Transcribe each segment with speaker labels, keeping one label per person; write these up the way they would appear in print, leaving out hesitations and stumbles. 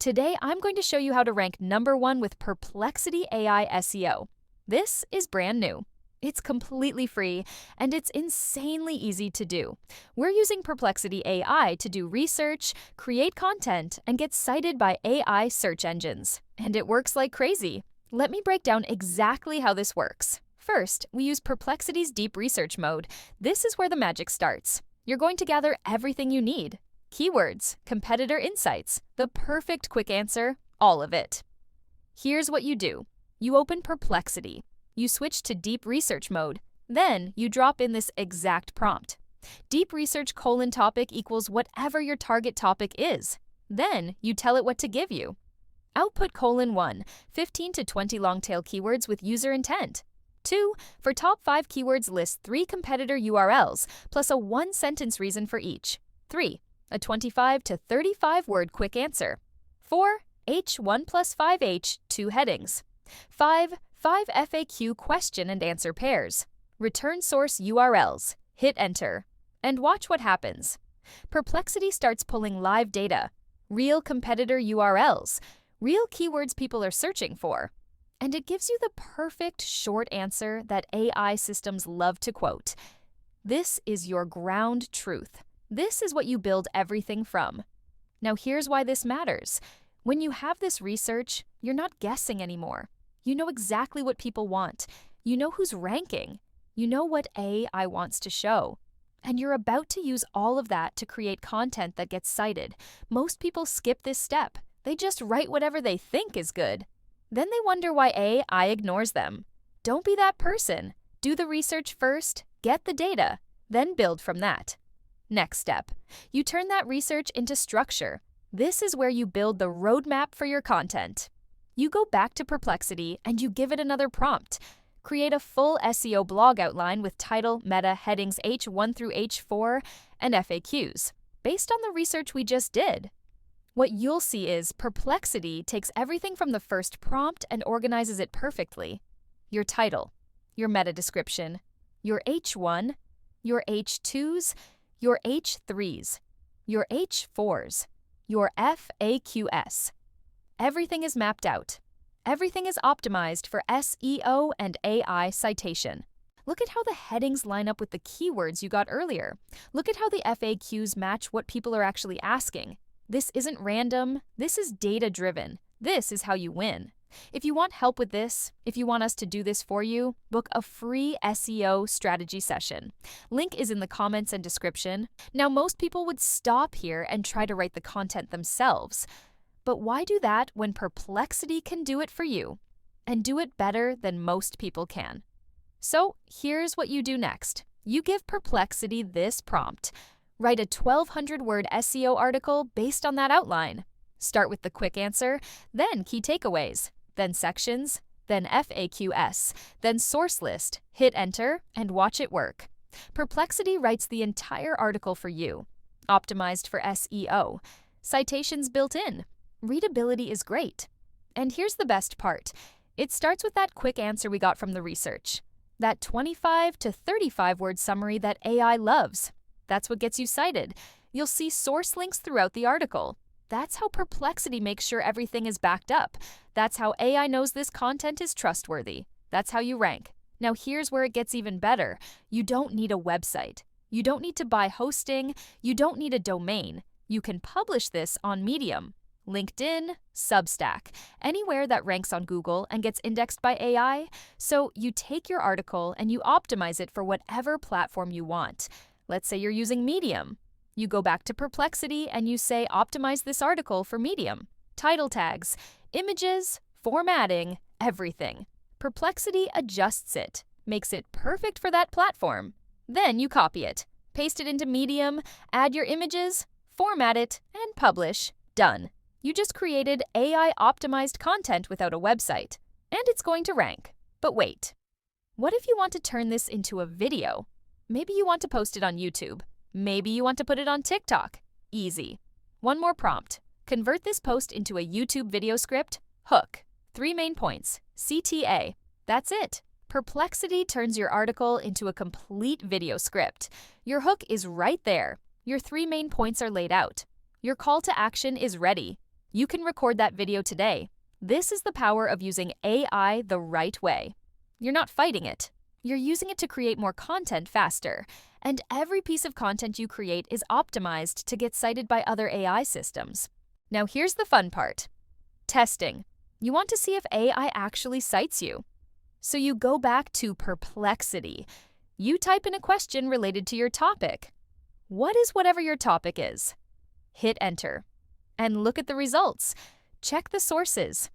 Speaker 1: Today, I'm going to show you how to rank #1 with Perplexity AI SEO. This is brand new. It's completely free, and it's insanely easy to do. We're using Perplexity AI to do research, create content, and get cited by AI search engines. And it works like crazy. Let me break down exactly how this works. First, we use Perplexity's deep research mode. This is where the magic starts. You're going to gather everything you need. Keywords, competitor insights, the perfect quick answer, all of it. Here's what you do. You open Perplexity. You switch to deep research mode. Then you drop in this exact prompt. Deep research : topic equals whatever your target topic is. Then you tell it what to give you. Output : 1, 15 to 20 long-tail keywords with user intent. 2, for top 5 keywords, list 3 competitor URLs plus a 1-sentence reason for each. 3, a 25 to 35 word quick answer. 4, H1 plus 5H, 2 headings. 5 FAQ question and answer pairs. Return source URLs. Hit enter. And watch what happens. Perplexity starts pulling live data. Real competitor URLs. Real keywords people are searching for. And it gives you the perfect short answer that AI systems love to quote. This is your ground truth. This is what you build everything from. Now here's why this matters. When you have this research, you're not guessing anymore. You know exactly what people want. You know who's ranking. You know what AI wants to show. And you're about to use all of that to create content that gets cited. Most people skip this step. They just write whatever they think is good. Then they wonder why AI ignores them. Don't be that person. Do the research first, get the data, then build from that. Next step, you turn that research into structure. This is where you build the roadmap for your content. You go back to Perplexity and you give it another prompt. Create a full SEO blog outline with title, meta, headings H1 through H4, and FAQs, based on the research we just did. What you'll see is Perplexity takes everything from the first prompt and organizes it perfectly. Your title, your meta description, your H1, your H2s, your H3s, your H4s, your FAQs. Everything is mapped out. Everything is optimized for SEO and AI citation. Look at how the headings line up with the keywords you got earlier. Look at how the FAQs match what people are actually asking. This isn't random. This is data-driven. This is how you win. If you want help with this, if you want us to do this for you, book a free SEO strategy session. Link is in the comments and description. Now, most people would stop here and try to write the content themselves. But why do that when Perplexity can do it for you? And do it better than most people can. So here's what you do next. You give Perplexity this prompt. Write a 1,200-word SEO article based on that outline. Start with the quick answer, then key takeaways, then sections, then FAQs, then source list, hit enter, and watch it work. Perplexity writes the entire article for you. Optimized for SEO. Citations built in. Readability is great. And here's the best part. It starts with that quick answer we got from the research. That 25 to 35 word summary that AI loves. That's what gets you cited. You'll see source links throughout the article. That's how Perplexity makes sure everything is backed up. That's how AI knows this content is trustworthy. That's how you rank. Now here's where it gets even better. You don't need a website. You don't need to buy hosting. You don't need a domain. You can publish this on Medium, LinkedIn, Substack, anywhere that ranks on Google and gets indexed by AI. So you take your article and you optimize it for whatever platform you want. Let's say you're using Medium. You go back to Perplexity and you say, optimize this article for Medium. Title tags, images, formatting, everything. Perplexity adjusts it, makes it perfect for that platform. Then you copy it, paste it into Medium, add your images, format it, and publish. Done. You just created AI-optimized content without a website. And it's going to rank. But wait. What if you want to turn this into a video? Maybe you want to post it on YouTube. Maybe you want to put it on TikTok. Easy. One more prompt. Convert this post into a YouTube video script. Hook. 3 main points. CTA. That's it. Perplexity turns your article into a complete video script. Your hook is right there. Your 3 main points are laid out. Your call to action is ready. You can record that video today. This is the power of using AI the right way. You're not fighting it. You're using it to create more content faster. And every piece of content you create is optimized to get cited by other AI systems. Now here's the fun part. Testing. You want to see if AI actually cites you. So you go back to Perplexity. You type in a question related to your topic. What is whatever your topic is? Hit enter. And look at the results. Check the sources.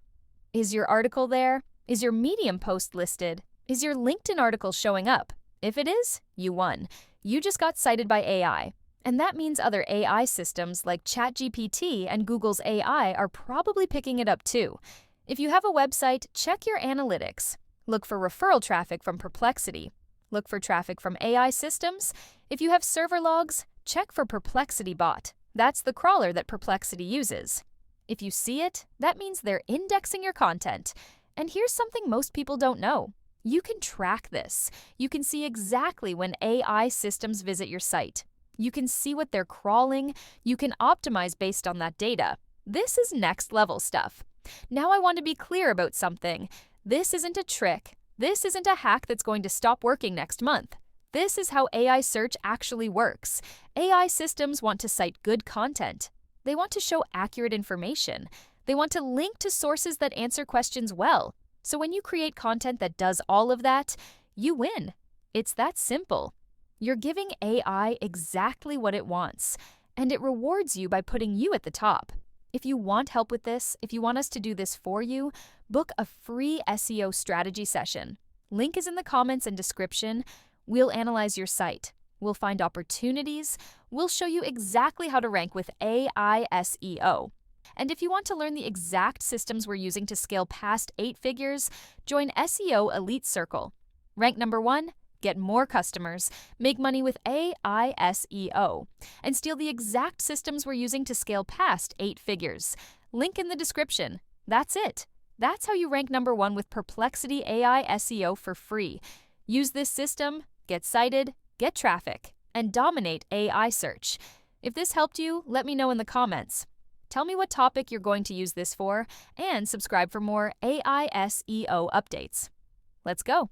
Speaker 1: Is your article there? Is your Medium post listed? Is your LinkedIn article showing up? If it is, you won. You just got cited by AI. And that means other AI systems like ChatGPT and Google's AI are probably picking it up too. If you have a website, check your analytics. Look for referral traffic from Perplexity. Look for traffic from AI systems. If you have server logs, check for Perplexitybot. That's the crawler that Perplexity uses. If you see it, that means they're indexing your content. And here's something most people don't know. You can track this. You can see exactly when AI systems visit your site. You can see what they're crawling. You can optimize based on that data. This is next level stuff. Now I want to be clear about something. This isn't a trick. This isn't a hack that's going to stop working next month. This is how AI search actually works. AI systems want to cite good content. They want to show accurate information. They want to link to sources that answer questions well. So when you create content that does all of that, you win. It's that simple. You're giving AI exactly what it wants, and it rewards you by putting you at the top. If you want help with this, if you want us to do this for you, book a free SEO strategy session. Link is in the comments and description. We'll analyze your site. We'll find opportunities. We'll show you exactly how to rank with AI SEO. And if you want to learn the exact systems we're using to scale past 8 figures, join SEO Elite Circle. Rank number 1, get more customers, make money with AI SEO, and steal the exact systems we're using to scale past 8 figures. Link in the description. That's it. That's how you rank number 1 with Perplexity AI SEO for free. Use this system, get cited, get traffic, and dominate AI search. If this helped you, let me know in the comments. Tell me what topic you're going to use this for, and subscribe for more AI SEO updates. Let's go.